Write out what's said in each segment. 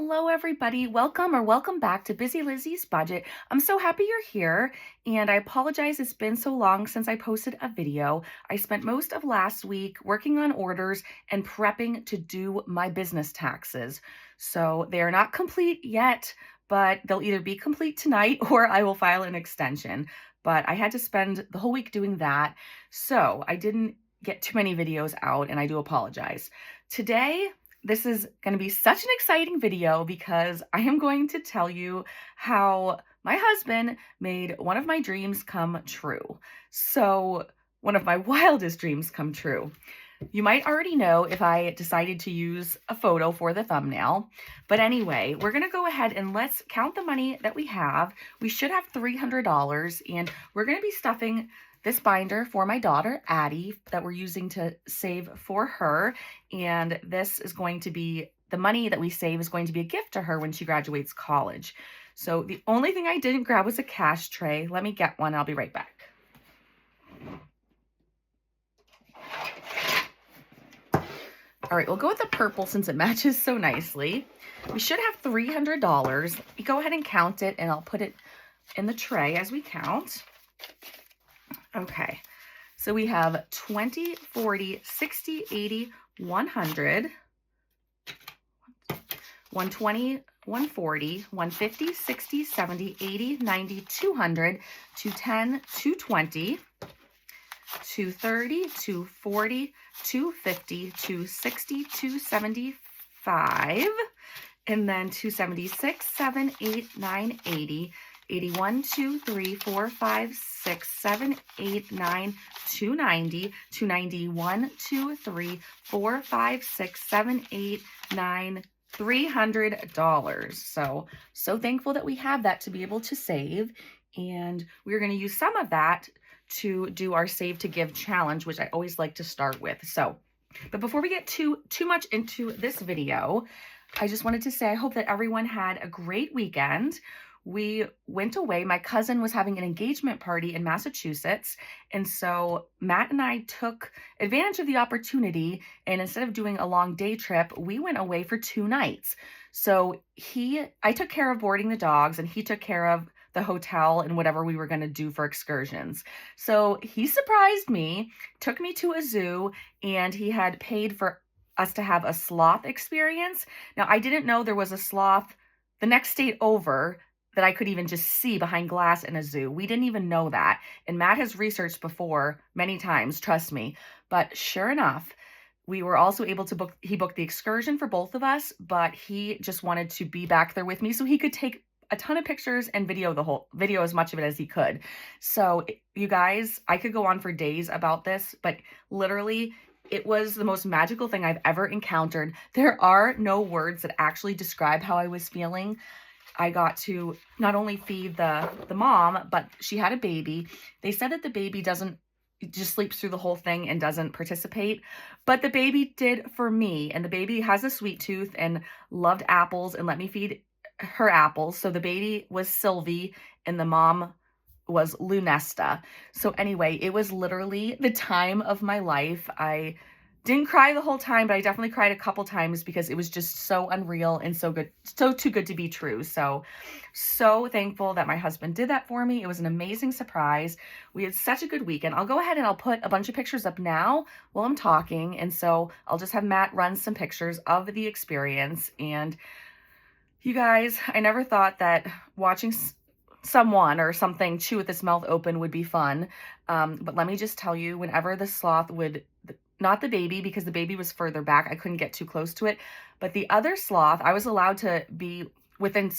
Hello, everybody. Welcome back to Busy Lizzie's Budget. I'm so happy you're here, and I apologize it's been so long since I posted a video. I spent most of last week working on orders and prepping to do my business taxes. So they are not complete yet, but they'll either be complete tonight or I will file an extension. But I had to spend the whole week doing that, so I didn't get too many videos out, and I do apologize. Today, this is going to be such an exciting video because I am going to tell you how my husband made one of my dreams come true. So, one of my wildest dreams come true. You might already know if I decided to use a photo for the thumbnail. But anyway, we're going to go ahead and let's count the money that we have. We should have $300, and we're going to be stuffing this binder for my daughter, Addie, that we're using to save for her. And this is going to be, the money that we save is going to be a gift to her when she graduates college. So the only thing I didn't grab was a cash tray. Let me get one. I'll be right back. All right, we'll go with the purple since it matches so nicely. We should have $300. You go ahead and count it, and I'll put it in the tray as we count. Okay, so we have 20, 40, 60, 80, 100, 120, 140, 150, 60, 70, 80, 90, 200, 210, 220, 230, 240, 250, 260, 275, and then 276, 7, 8, 9, 80, 81, 2, 3, 4, 5, 6, 7, 8, 9, 290, 291, 2, 3, 4, 5, 6, 7, 8, 9, $300. So thankful that we have that to be able to save. And we're going to use some of that to do our Save to Give challenge, which I always like to start with. But before we get too much into this video, I just wanted to say I hope that everyone had a great weekend. We went away. My cousin was having an engagement party in Massachusetts. And so Matt and I took advantage of the opportunity. And instead of doing a long day trip, we went away for 2 nights. So I took care of boarding the dogs, and he took care of the hotel and whatever we were going to do for excursions. So he surprised me, took me to a zoo, and he had paid for us to have a sloth experience. Now, I didn't know there was a sloth the next state over that I could even just see behind glass in a zoo. We didn't even know that. And Matt has researched before many times, trust me. But sure enough, we were also able to he booked the excursion for both of us, but he just wanted to be back there with me so he could take a ton of pictures and video as much of it as he could. So you guys, I could go on for days about this, but literally it was the most magical thing I've ever encountered. There are no words that actually describe how I was feeling. I got to not only feed the mom, but she had a baby. They said that the baby just sleeps through the whole thing and doesn't participate, but the baby did for me. And the baby has a sweet tooth and loved apples and let me feed her apples. So the baby was Sylvie and the mom was Lunesta. So anyway, it was literally the time of my life. I didn't cry the whole time, but I definitely cried a couple times because it was just so unreal and so good, so too good to be true. So thankful that my husband did that for me. It was an amazing surprise. We had such a good weekend. I'll go ahead and I'll put a bunch of pictures up now while I'm talking. And so I'll just have Matt run some pictures of the experience. And you guys, I never thought that watching someone or something chew with its mouth open would be fun. But let me just tell you, whenever the sloth would, not the baby, because the baby was further back, I couldn't get too close to it, but the other sloth, I was allowed to be within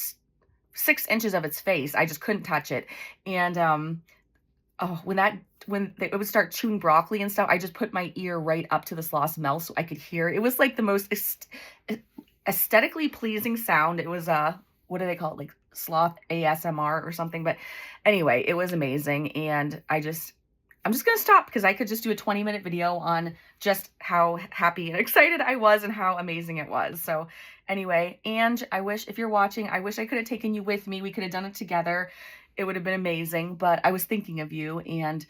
6 inches of its face. I just couldn't touch it. And when it would start chewing broccoli and stuff, I just put my ear right up to the sloth's mouth so I could hear. It was like the most aesthetically pleasing sound. It was what do they call it, like sloth ASMR or something? But anyway, it was amazing. And I'm just going to stop because I could just do a 20-minute video on just how happy and excited I was and how amazing it was. So anyway, and if you're watching, I wish I could have taken you with me. We could have done it together. It would have been amazing, but I was thinking of you. And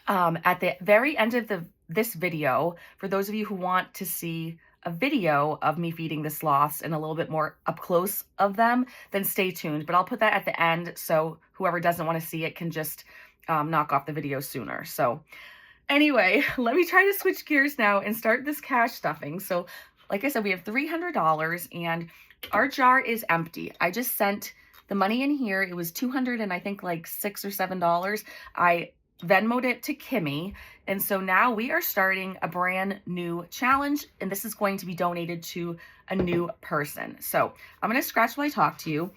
at the very end of this video, for those of you who want to see a video of me feeding the sloths and a little bit more up close of them, then stay tuned. But I'll put that at the end so whoever doesn't want to see it can just knock off the video sooner. So anyway, let me try to switch gears now and start this cash stuffing. So like I said, we have $300 and our jar is empty. I just sent the money in here. It was $200 and I think like $6 or $7. I Venmoed it to Kimmy. And so now we are starting a brand new challenge, and this is going to be donated to a new person. So I'm going to scratch while I talk to you.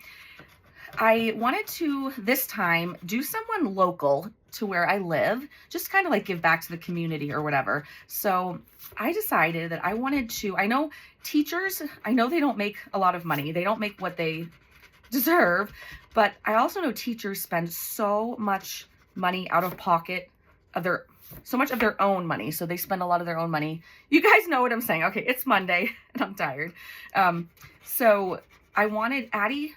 I wanted to, this time, do someone local to where I live, just kind of like give back to the community or whatever. So I decided that I wanted to, I know teachers, I know they don't make a lot of money. They don't make what they deserve, but I also know teachers spend so much money out of pocket of so much of their own money. So they spend a lot of their own money. You guys know what I'm saying. Okay, it's Monday and I'm tired. So I wanted Addie.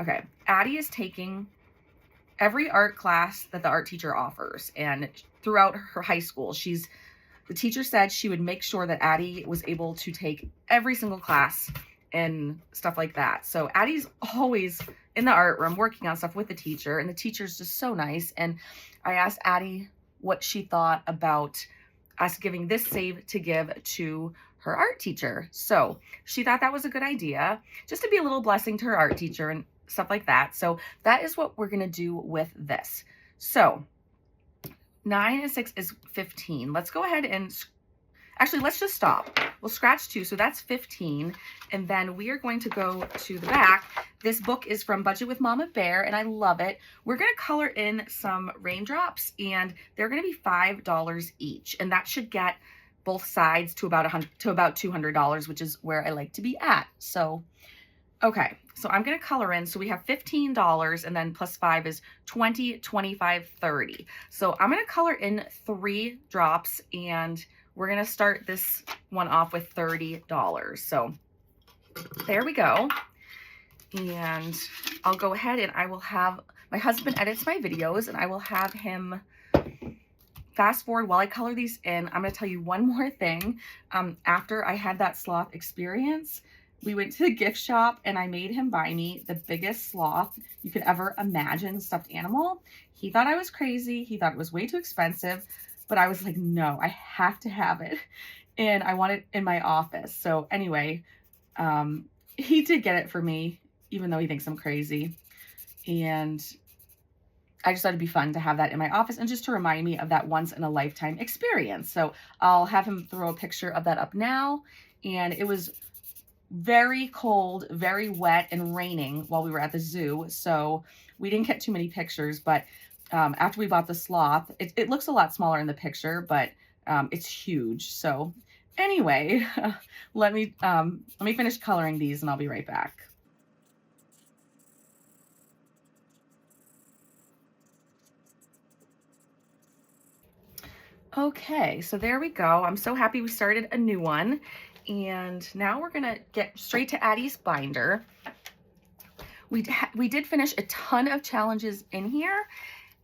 Okay, Addie is taking every art class that the art teacher offers, and throughout her high school, the teacher said she would make sure that Addie was able to take every single class and stuff like that. So Addie's always in the art room working on stuff with the teacher, and the teacher's just so nice. And I asked Addie what she thought about us giving this save to give to her art teacher. So she thought that was a good idea, just to be a little blessing to her art teacher and stuff like that. So that is what we're going to do with this. So 9 and 6 is 15. Let's go ahead and actually, let's just stop. We'll scratch 2, so that's 15. And then we are going to go to the back. This book is from Budget with Mama Bear, and I love it. We're going to color in some raindrops, and they're going to be $5 each. And that should get both sides to about $200, which is where I like to be at. So, okay. So I'm going to color in. So we have $15, and then plus 5 is 20, 25, 30. So I'm going to color in 3 drops, and we're going to start this one off with $30. So there we go. And I'll go ahead and I will have, my husband edits my videos, and I will have him fast forward while I color these in. I'm going to tell you one more thing. After I had that sloth experience, we went to the gift shop and I made him buy me the biggest sloth you could ever imagine stuffed animal. He thought I was crazy. He thought it was way too expensive. But I was like, no, I have to have it. And I want it in my office. So anyway, he did get it for me, even though he thinks I'm crazy. And I just thought it'd be fun to have that in my office and just to remind me of that once in a lifetime experience. So I'll have him throw a picture of that up now. And it was very cold, very wet, and raining while we were at the zoo. So we didn't get too many pictures, but after we bought the sloth, it looks a lot smaller in the picture, but it's huge. So anyway, let me finish coloring these and I'll be right back. Okay, so there we go. I'm so happy we started a new one. And now we're gonna get straight to Addie's binder. We did finish a ton of challenges in here,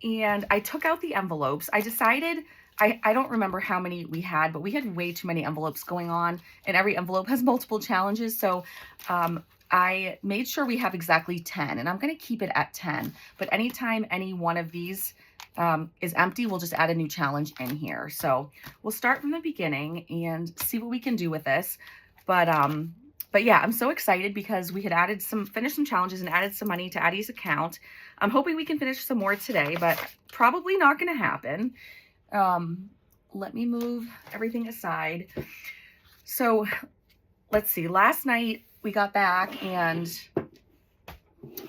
and I took out the envelopes. I decided, I don't remember how many we had, but we had way too many envelopes going on, and every envelope has multiple challenges. So I made sure we have exactly 10, and I'm going to keep it at 10. But anytime any one of these is empty, we'll just add a new challenge in here. So we'll start from the beginning and see what we can do with this. But yeah, I'm so excited because we had finished some challenges and added some money to Addie's account. I'm hoping we can finish some more today, but probably not going to happen. Let me move everything aside. So let's see. Last night we got back and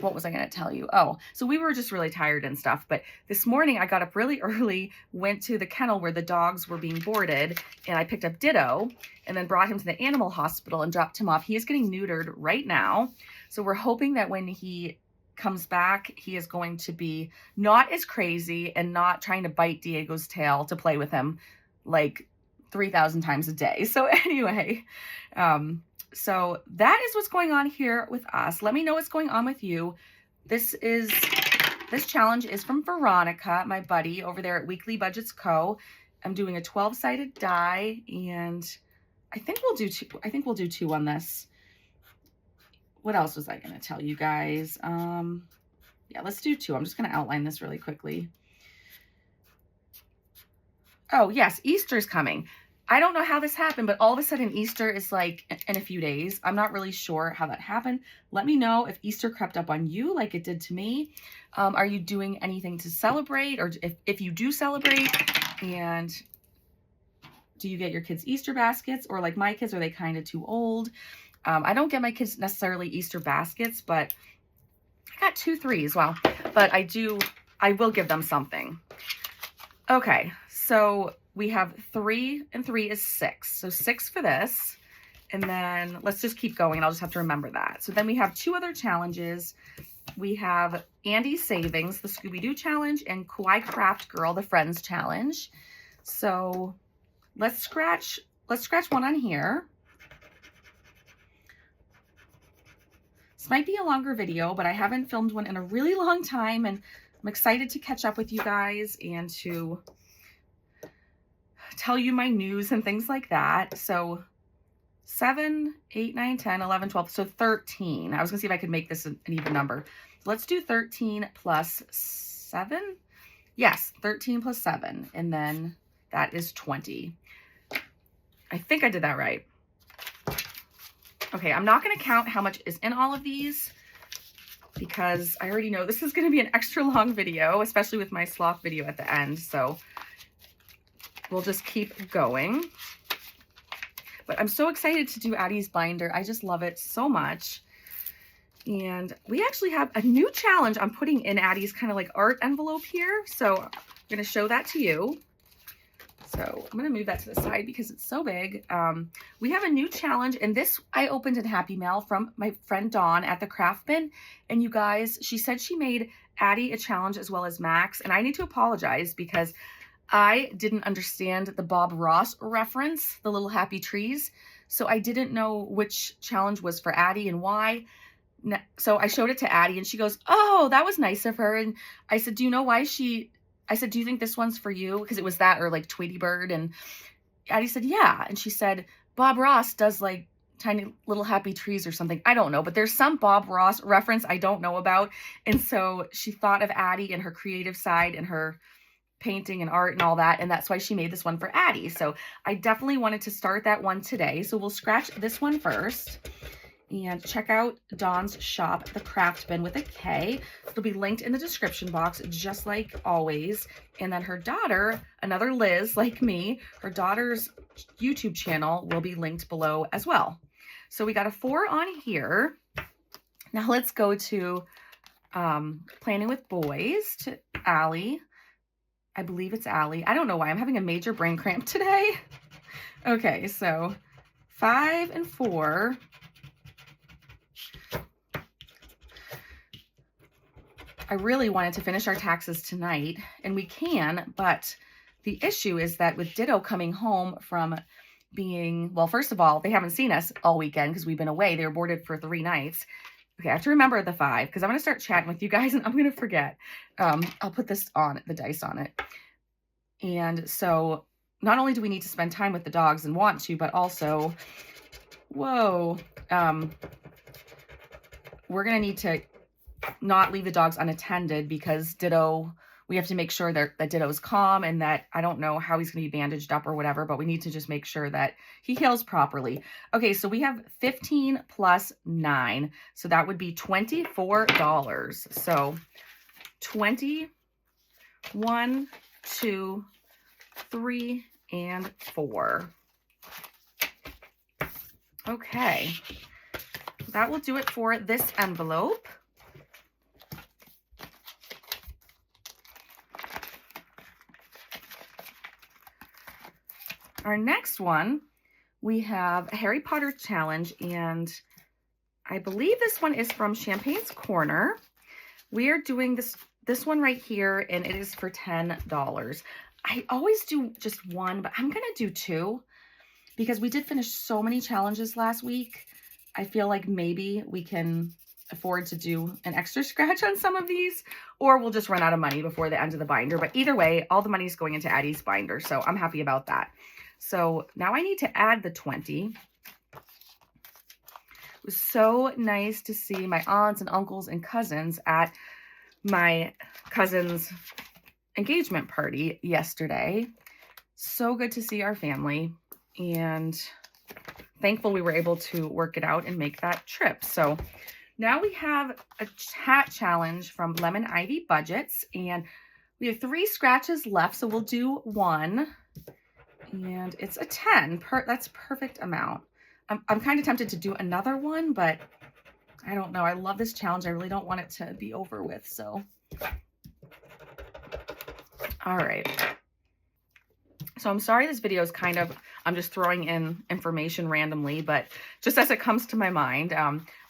what was I going to tell you? Oh, so we were just really tired and stuff. But this morning I got up really early, went to the kennel where the dogs were being boarded, and I picked up Ditto and then brought him to the animal hospital and dropped him off. He is getting neutered right now. So we're hoping that when he comes back, he is going to be not as crazy and not trying to bite Diego's tail to play with him like 3,000 times a day. So anyway, so that is what's going on here with us. Let me know what's going on with you. This challenge is from Veronica, my buddy over there at Weekly Budgets Co. I'm doing a 12-sided die, and I think we'll do two. I think we'll do two on this. What else was I going to tell you guys? Yeah, let's do two. I'm just going to outline this really quickly. Oh, yes, Easter's coming. I don't know how this happened, but all of a sudden Easter is like in a few days. I'm not really sure how that happened. Let me know if Easter crept up on you like it did to me. Are you doing anything to celebrate? Or if you do celebrate, and do you get your kids Easter baskets? Or like my kids, are they kind of too old? I don't get my kids necessarily Easter baskets, but I got 2 3s. Well, but I will give them something. Okay, so we have 3 and 3 is 6. So 6 for this. And then let's just keep going. I'll just have to remember that. So then we have 2 other challenges. We have Andy's Savings, the Scooby Doo challenge, and Kawaii Craft Girl, the Friends challenge. So let's scratch one on here. This might be a longer video, but I haven't filmed one in a really long time, and I'm excited to catch up with you guys and to tell you my news and things like that. So 7, 8, 9, 10, 11, 12, so 13. I was gonna see if I could make this an even number. So let's do 13 plus 7. Yes, 13 plus 7, and then that is 20. I think I did that right. Okay, I'm not going to count how much is in all of these because I already know this is going to be an extra long video, especially with my sloth video at the end. So we'll just keep going. But I'm so excited to do Addie's binder. I just love it so much. And we actually have a new challenge I'm putting in Addie's kind of like art envelope here. So I'm going to show that to you. So I'm going to move that to the side because it's so big. We have a new challenge, and this I opened in Happy Mail from my friend Dawn at the Craft Bin. And you guys, she said she made Addie a challenge as well as Max. And I need to apologize because I didn't understand the Bob Ross reference, the little happy trees. So I didn't know which challenge was for Addie and why. So I showed it to Addie and she goes, oh, that was nice of her. And I said, do you know why I said, do you think this one's for you? Because it was that or like Tweety Bird. And Addie said, yeah. And she said, Bob Ross does like tiny little happy trees or something. I don't know, but there's some Bob Ross reference I don't know about. And so she thought of Addie and her creative side and her painting and art and all that. And that's why she made this one for Addie. So I definitely wanted to start that one today. So we'll scratch this one first. And check out Dawn's shop, The Craft Bin with a K. It'll be linked in the description box, just like always. And then her daughter, another Liz like me, her daughter's YouTube channel will be linked below as well. So we got a 4 on here. Now let's go to Planning with Boys, to Allie. I believe it's Allie. I don't know why. I'm having a major brain cramp today. Okay, so 5 and 4. I really wanted to finish our taxes tonight, and we can, but the issue is that with Ditto coming home from being, well, first of all, they haven't seen us all weekend because we've been away. They were boarded for 3 nights. Okay, I have to remember the 5 because I'm going to start chatting with you guys and I'm going to forget. I'll put this on, the dice on it. And so not only do we need to spend time with the dogs and want to, but also, whoa, we're going to need to not leave the dogs unattended because Ditto, we have to make sure that Ditto's calm and that I don't know how he's going to be bandaged up or whatever, but we need to just make sure that he heals properly. Okay, so we have 15 plus 9. So that would be $24. So 20, 1, 2, 3, and 4. Okay, that will do it for this envelope. Our next one, we have a Harry Potter challenge, and I believe this one is from Champagne's Corner. We are doing this one right here, and it is for $10. I always do just one, but I'm going to do 2 because we did finish so many challenges last week. I feel like maybe we can afford to do an extra scratch on some of these, or we'll just run out of money before the end of the binder. But either way, all the money is going into Addie's binder, so I'm happy about that. So now I need to add the 20. It was so nice to see my aunts and uncles and cousins at my cousin's engagement party yesterday. So good to see our family, and thankful we were able to work it out and make that trip. So now we have a hat challenge from Lemon Ivy Budgets, and we have 3 scratches left, so we'll do 1, and it's a 10. That's perfect amount. I'm kind of tempted to do another one, but I don't know. I love this challenge. I really don't want it to be over with, so. All right. So I'm sorry this video is kind of, I'm just throwing in information randomly, but just as it comes to my mind,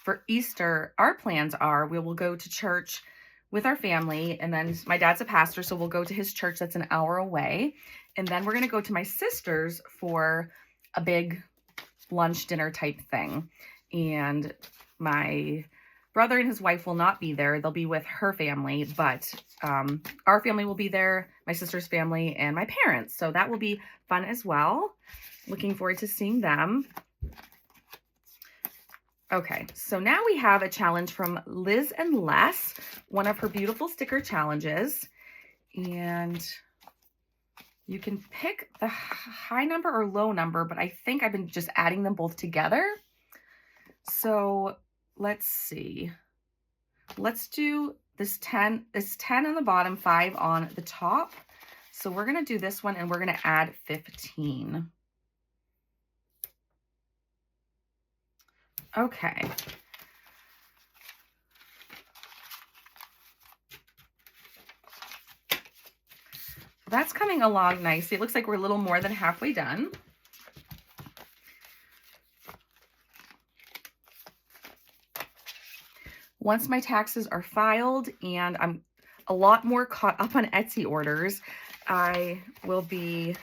for Easter, our plans are we will go to church with our family, and then my dad's a pastor, so we'll go to his church that's an hour away, and then we're going to go to my sister's for a big lunch dinner type thing, and my brother and his wife will not be there. They'll be with her family, but our family will be there, my sister's family, and my parents. So that will be fun as well. Looking forward to seeing them. Okay, so now we have a challenge from Liz and Les, one of her beautiful sticker challenges. And you can pick the high number or low number, but I think I've been just adding them both together. So let's see. Let's do this 10 on the bottom, 5 on the top. So we're going to do this one, and we're going to add 15. Okay. That's coming along nicely. It looks like we're a little more than halfway done. Once my taxes are filed and I'm a lot more caught up on Etsy orders, I will be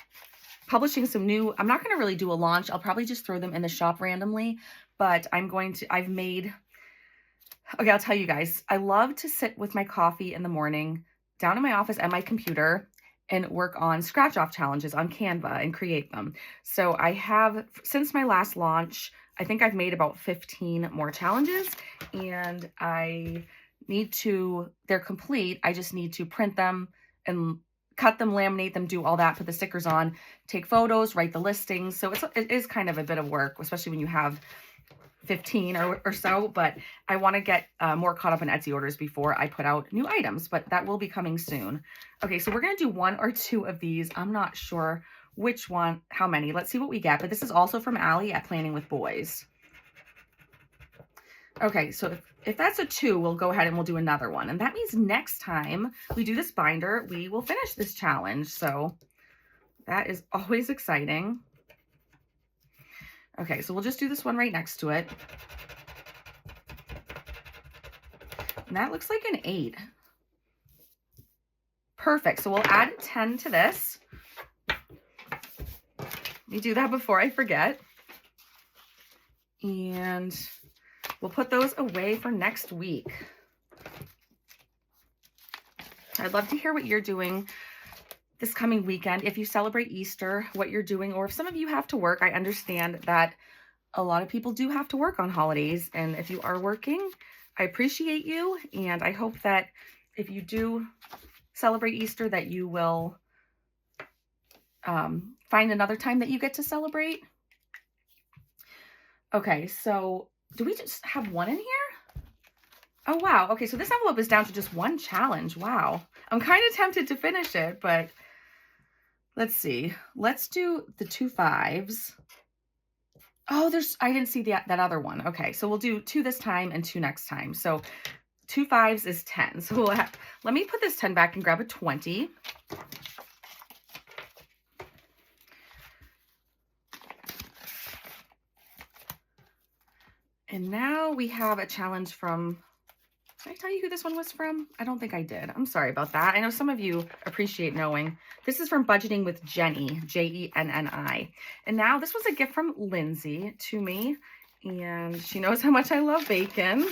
publishing some new, I'm not going to really do a launch. I'll probably just throw them in the shop randomly, but I've made, okay, I'll tell you guys, I love to sit with my coffee in the morning down in my office at my computer and work on scratch off challenges on Canva and create them. So I have, since my last launch, I think I've made about 15 more challenges, and they're complete. I just need to print them and cut them, laminate them, do all that, put the stickers on, take photos, write the listings. So it is kind of a bit of work, especially when you have 15 or so, but I want to get more caught up in Etsy orders before I put out new items, but that will be coming soon. Okay, so we're going to do 1 or 2 of these. I'm not sure which one, how many. Let's see what we get, but this is also from Allie at Planning with Boys. Okay, so if that's a 2, we'll go ahead and we'll do another one. And that means next time we do this binder, we will finish this challenge. So that is always exciting. Okay, so we'll just do this one right next to it. And that looks like an 8. Perfect. So we'll add 10 to this. Let me do that before I forget. And we'll put those away for next week. I'd love to hear what you're doing this coming weekend. If you celebrate Easter, what you're doing, or if some of you have to work. I understand that a lot of people do have to work on holidays. And if you are working, I appreciate you. And I hope that if you do celebrate Easter, that you will find another time that you get to celebrate. Okay, so do we just have 1 in here? Oh, wow. Okay, so this envelope is down to just 1 challenge. Wow. I'm kind of tempted to finish it, but let's see. Let's do the 2 5s. Oh, I didn't see that other one. Okay, so we'll do 2 this time and 2 next time. So 2 5s is 10. So let me put this 10 back and grab a 20. And now we have a challenge from, did I tell you who this one was from? I don't think I did. I'm sorry about that. I know some of you appreciate knowing. This is from Budgeting with Jenny, Jenni. And now this was a gift from Lindsay to me, and she knows how much I love bacon.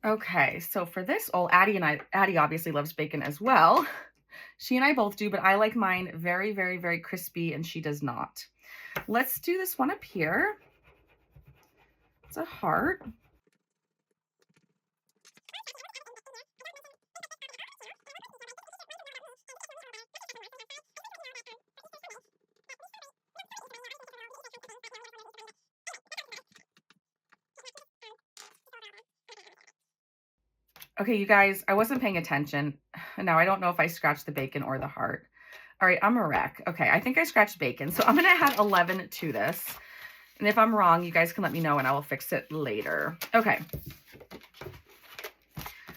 Okay, so for this, Addie obviously loves bacon as well. She and I both do, but I like mine very, very, very crispy and she does not. Let's do this one up here. It's a heart. Okay, you guys, I wasn't paying attention. Now I don't know if I scratched the bacon or the heart. All right, I'm a wreck. Okay, I think I scratched bacon. So I'm going to add 11 to this. And if I'm wrong, you guys can let me know and I will fix it later. Okay.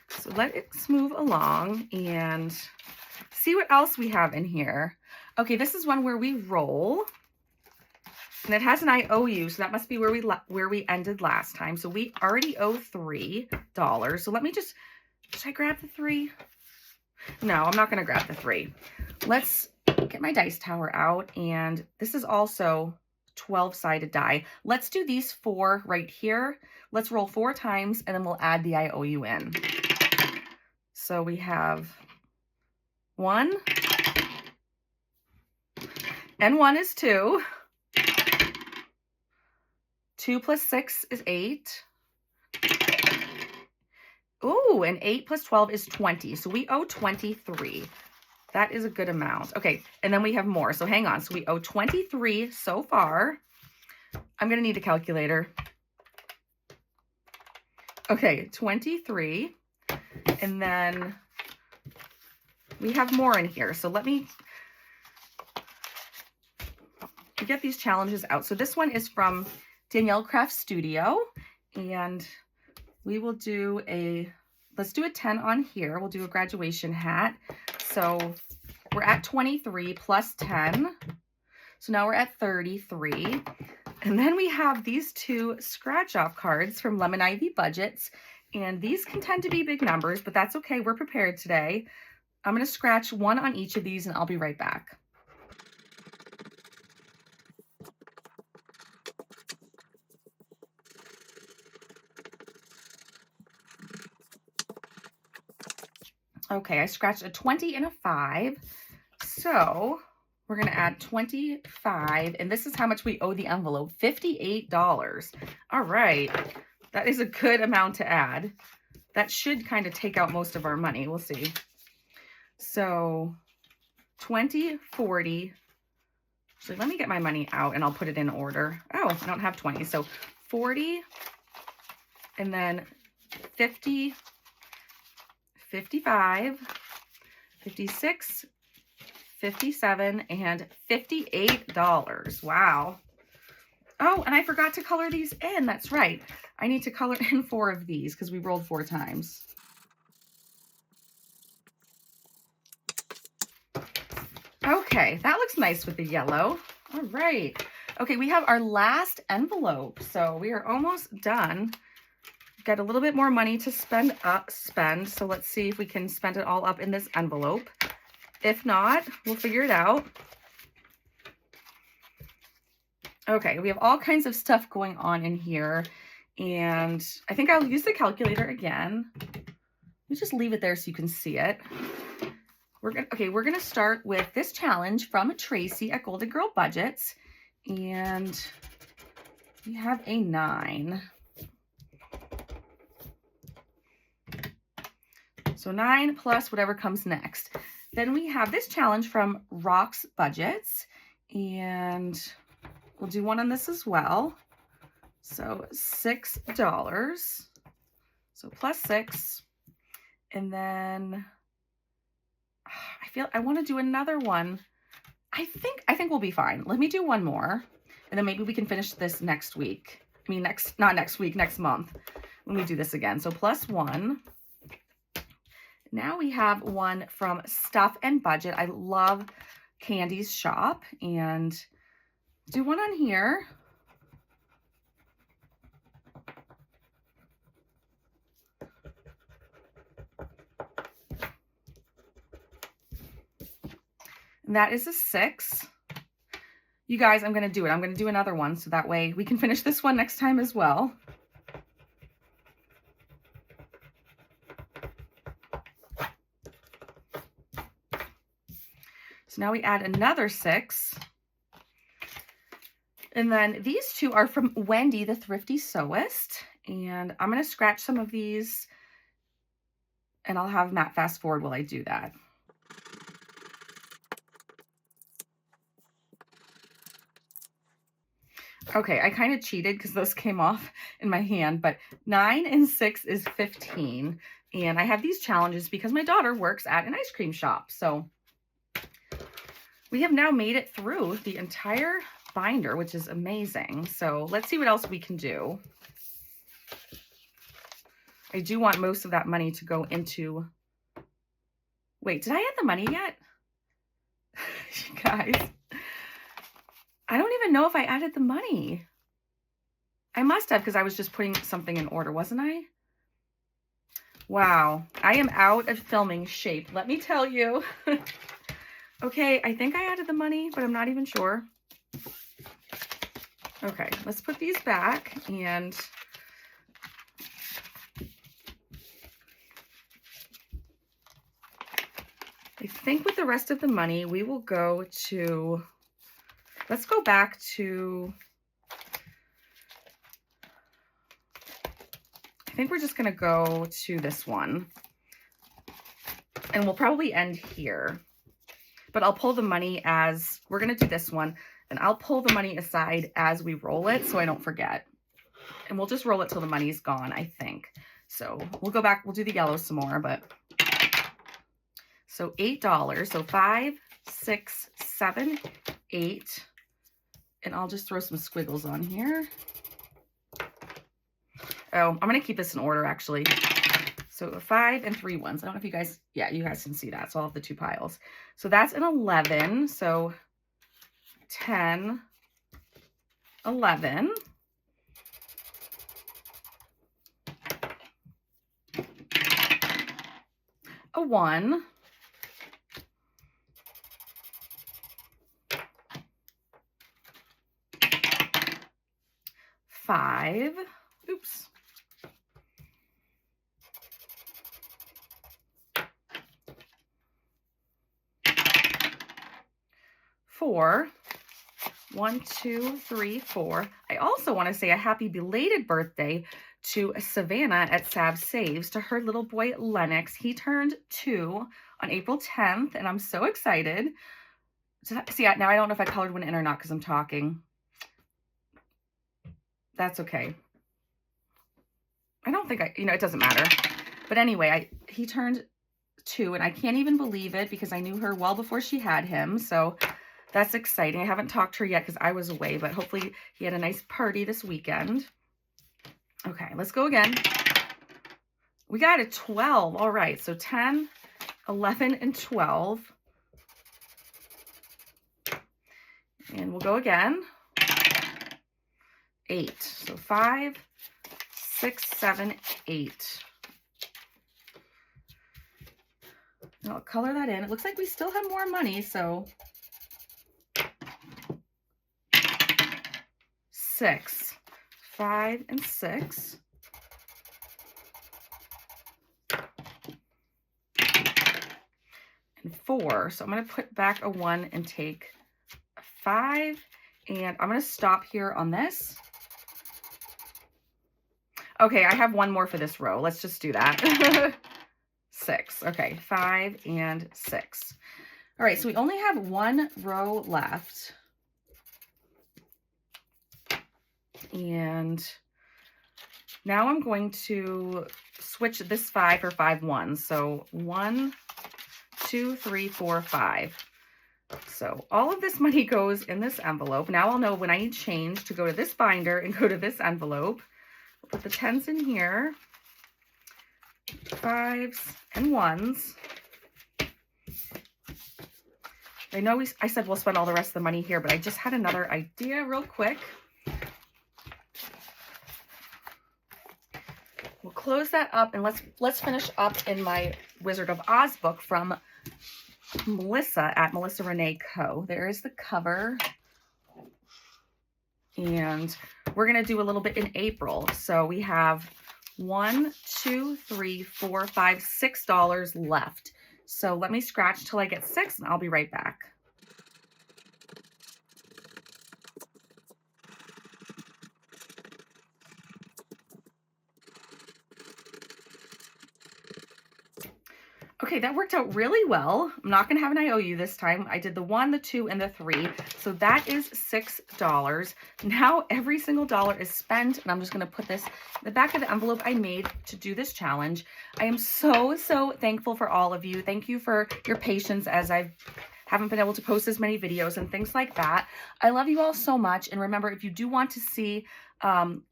So let's move along and see what else we have in here. Okay, this is one where we roll. And it has an IOU, so that must be where we ended last time. So we already owe $3. So let me just, should I grab the 3? No, I'm not going to grab the 3. Let's get my dice tower out. And this is also 12-sided die. Let's do these 4 right here. Let's roll 4 times and then we'll add the IOU in. So we have 1 and 1 is 2. 2 plus 6 is 8. Ooh, and 8 plus 12 is 20. So we owe 23. That is a good amount. Okay, and then we have more. So hang on. So we owe 23 so far. I'm going to need a calculator. Okay, 23. And then we have more in here. So let me get these challenges out. So this one is from Danielle Craft Studio, and we will do let's do a 10 on here. We'll do a graduation hat. So we're at 23 plus 10. So now we're at 33. And then we have these 2 scratch off cards from Lemon Ivy Budgets. And these can tend to be big numbers, but that's okay. We're prepared today. I'm going to scratch 1 on each of these and I'll be right back. Okay, I scratched a 20 and a 5. So we're going to add 25. And this is how much we owe the envelope, $58. All right. That is a good amount to add. That should kind of take out most of our money. We'll see. So 20, 40. Actually, let me get my money out and I'll put it in order. Oh, I don't have 20. So 40 and then 50. 55, 56, 57, and $58. Wow. Oh, and I forgot to color these in. That's right. I need to color in 4 of these because we rolled 4 times. Okay, that looks nice with the yellow. All right. Okay, we have our last envelope. So we are almost done. Got a little bit more money to spend. So let's see if we can spend it all up in this envelope. If not, we'll figure it out. Okay, we have all kinds of stuff going on in here. And I think I'll use the calculator again. Let me just leave it there so you can see it. We're gonna start with this challenge from Tracy at Golden Girl Budgets. And we have a 9. So 9 plus whatever comes next. Then we have this challenge from Rock's Budgets, and we'll do one on this as well. So $6. So plus 6. And then I want to do another one. I think we'll be fine. Let me do one more, and then maybe we can finish this next week. I mean, not next week, next month when we do this again. So plus 1. Now we have one from Stuff and Budget. I love Candy's shop, and do one on here. And that is a 6. You guys, I'm going to do it. I'm going to do another one so that way we can finish this one next time as well. So now we add another 6. And then these 2 are from Wendy, the Thrifty Sewist. And I'm going to scratch some of these and I'll have Matt fast forward while I do that. Okay, I kind of cheated because those came off in my hand, but 9 and 6 is 15. And I have these challenges because my daughter works at an ice cream shop. So we have now made it through the entire binder, which is amazing. So let's see what else we can do. I do want most of that money to go into... Wait, did I add the money yet? You guys, I don't even know if I added the money. I must have, because I was just putting something in order, wasn't I? Wow, I am out of filming shape, let me tell you. Okay, I think I added the money, but I'm not even sure. Okay, let's put these back, and I think with the rest of the money, we will go to, let's go back to, I think we're just going to go to this one. And we'll probably end here. But I'll pull the money as, we're going to do this one. And I'll pull the money aside as we roll it so I don't forget. And we'll just roll it till the money's gone, I think. So we'll go back, we'll do the yellow some more, but... So $8, so 5, 6, 7, 8, and I'll just throw some squiggles on here. Oh, I'm going to keep this in order, actually. So 5 and 3 ones. I don't know if you guys, yeah, you guys can see that. So I'll have the 2 piles. So that's an 11. So 10, 11. A 1. 5. Oops. 4. 1, 2, 3, 4. I also want to say a happy belated birthday to Savannah at Sav Saves, to her little boy Lennox. He turned 2 on April 10th, and I'm so excited. See, now I don't know if I colored one in or not because I'm talking. That's okay. I don't think it doesn't matter. But anyway, he turned 2, and I can't even believe it because I knew her well before she had him. So that's exciting. I haven't talked to her yet because I was away, but hopefully he had a nice party this weekend. Okay, let's go again. We got a 12. All right, so 10, 11, and 12. And we'll go again. 8. So 5, 6, 7, 8. And I'll color that in. It looks like we still have more money, so 6, 5, and 6. And 4. So I'm going to put back a 1 and take a 5. And I'm going to stop here on this. Okay, I have one more for this row. Let's just do that. 6. Okay, 5 and 6. All right, so we only have one row left. And now I'm going to switch this 5 for 5 ones. So 1, 2, 3, 4, 5. So all of this money goes in this envelope. Now I'll know when I need change to go to this binder and go to this envelope. I'll put the 10s in here, 5s and 1s. I know I said we'll spend all the rest of the money here, but I just had another idea real quick. We'll close that up and let's finish up in my Wizard of Oz book from Melissa at Melissa Renee Co. There is the cover. And we're going to do a little bit in April. So we have 1, 2, 3, 4, 5, $6 left. So let me scratch till I get 6 and I'll be right back. Okay, that worked out really well. I'm not gonna have an IOU this time. I did the 1, the 2, and the 3. So that is $6. Now every single dollar is spent, and I'm just gonna put this in the back of the envelope I made to do this challenge. I am so thankful for all of you. Thank you for your patience as I haven't been able to post as many videos and things like that. I love you all so much. And remember, if you do want to see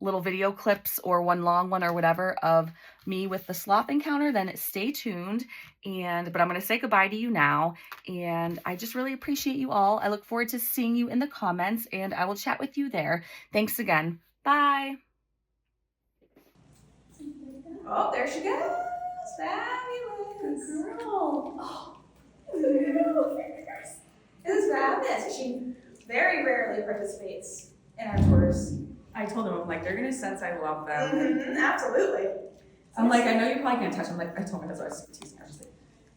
little video clips or one long one or whatever of me with the sloth encounter, then stay tuned. But I'm going to say goodbye to you now. And I just really appreciate you all. I look forward to seeing you in the comments, and I will chat with you there. Thanks again. Bye. Oh, there she goes. Fabulous. Good girl. Oh, this is fabulous. She very rarely participates in our tours. I told them, I'm like, they're gonna sense I love them. Mm-hmm, absolutely. I'm like, I know you probably can't touch them. Like, I told my husband, I was teasing her, I was like,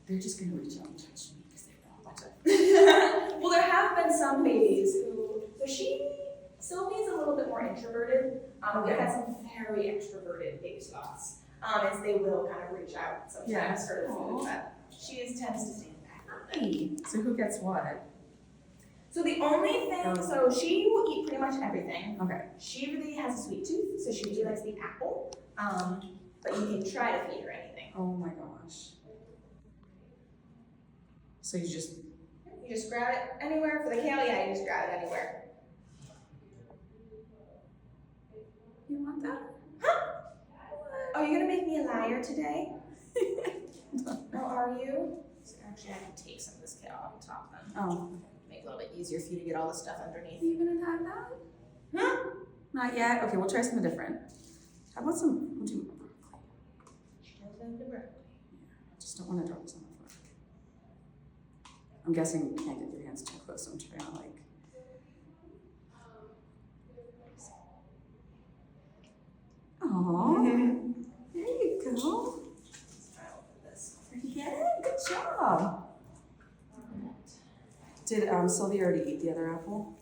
they're just gonna reach out and touch me because they don't want to. Well, there have been some babies who, Sylvie's a little bit more introverted. We've had some very extroverted baby sloths. As they will kind of reach out sometimes for the food, but she tends to stand back. Hey. So who gets what? So the only thing, so she will eat pretty much everything. Okay. She really has a sweet tooth, so she really likes the apple. But you can try to feed her anything. Oh my gosh. So you just grab it anywhere. For the kale, yeah, you just grab it anywhere. You want that? Huh? Are you gonna make me a liar today? Or are you? So actually, I can take some of this kale off the top then. Oh. Make it a little bit easier for you to get all the stuff underneath. Are you gonna have that? Huh? Not yet. Okay, we'll try something different. How about some? We'll do broccoli. She does love the broccoli. I just don't want to drop this on the floor. I'm guessing you can't get your hands too close. So I'm trying to like. Aww. There you go. You get it? Good job. Did Sylvia already eat the other apple?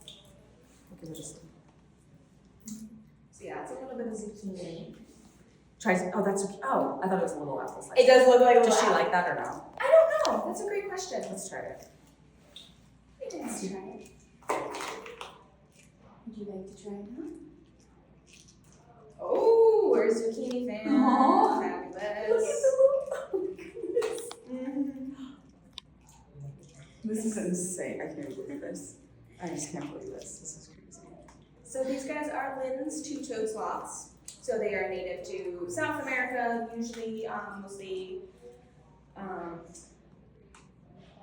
I'll give it a second. So yeah, it's a little bit of zucchini. Try some. Oh, that's. Oh, I thought it was a little apple slice. It does look like a little Does she apple. like that or no? I don't know. That's a great question. Let's try it. Let's try it. Would you like to try it now? Oh, we're zucchini fans. Aww. Fabulous. Look at the little. Oh my goodness. Mm-hmm. This is insane. I can't believe this. I just can't believe this. This is crazy. So these guys are Lynn's two-toed sloths. So they are native to South America, usually mostly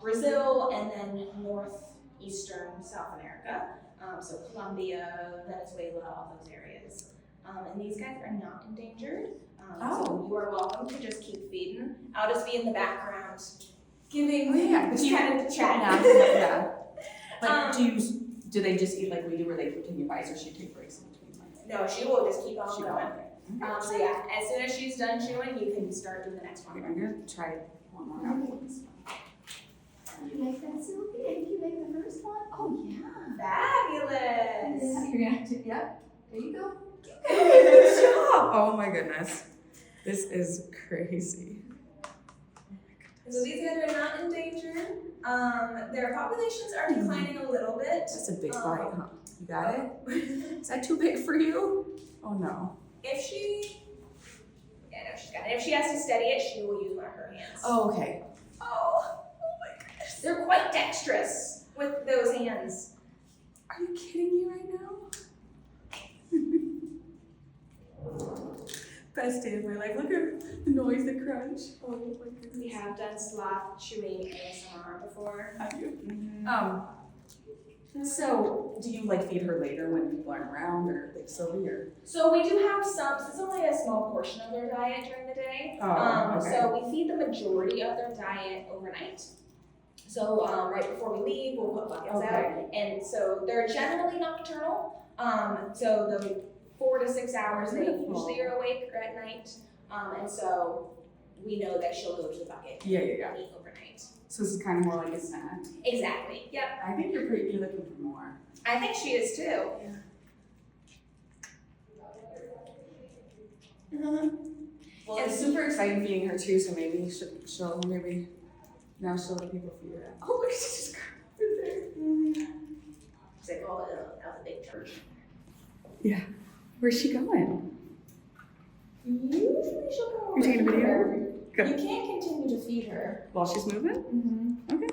Brazil, and then northeastern South America. So Colombia, Venezuela, all those areas. And these guys are not endangered. So you are welcome to just keep feeding. I'll just be in the background giving, But you kind of chat. Yeah. Like, do they just eat like we do, where they continue bites, or she take breaks in between? Like, No, she will just keep on she going. will. So yeah, as soon as she's done chewing, you can start doing the next one. Okay, I'm gonna try one more apple. You like that, Sylvia? Did you like the first one? Oh, yeah. Fabulous. Yeah, you're gonna have to, yep. There you go. Good job! Oh my goodness. This is crazy. So these guys are not endangered. Their populations are declining a little bit. That's a big bite, huh? You got it? Is that too big for you? Oh no. If she, no, she's got it. If she has to steady it, she will use one of her hands. Oh, okay. Oh my goodness. They're quite dexterous with those hands. Are you kidding me right now? Best day of my life. Look at the noise, the crunch. Oh my goodness. We have done sloth chewing ASMR before. Have you? Mm-hmm. So, do you like feed her later when people aren't around, or like Sylvie, or? So we do have some, so it's only a small portion of their diet during the day. Okay. So we feed the majority of their diet overnight. So right before we leave, we'll put buckets out. And so they're generally nocturnal. So the 4 to 6 hours they usually are awake at night. And so we know that she'll go to the bucket Yeah. and eat overnight. So this is kind of more like a snack. Exactly. Yep. I think you're looking for more. I think she is too. Well, it's super exciting feeding her too, so maybe she'll maybe Now she'll let people feed her. Oh, look, she's just over there. It's like, oh, that was a big church. Yeah. Where's she going? Usually she'll go. You're taking a video? Good. You can't continue to feed her. While she's moving? Mm-hmm. Okay.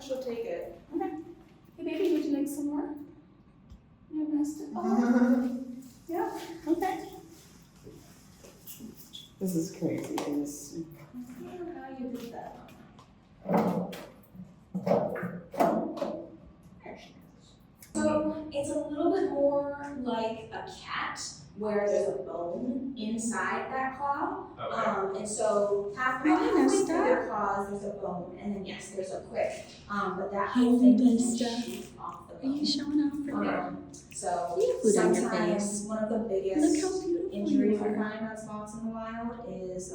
She'll take it. Okay. Hey, baby, would you like some more? You messed it up. Yeah. Okay. This is crazy. I don't know how you did that. So it's a little bit more like a cat, where there's a bone inside that claw. And so halfway through their claws, there's a bone, and then yes, there's a quick. But that whole thing can shoot off the bone. Showing off for there? So You have food on your sometimes face. one of the Look biggest how beautiful injuries you we are. find on sloths in the wild is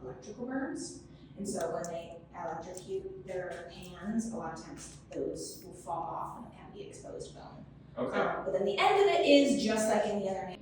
electrical burns. And so when they electrocute their hands, a lot of times those will fall off and it can be exposed bone. Okay. But then the end of it is just like any other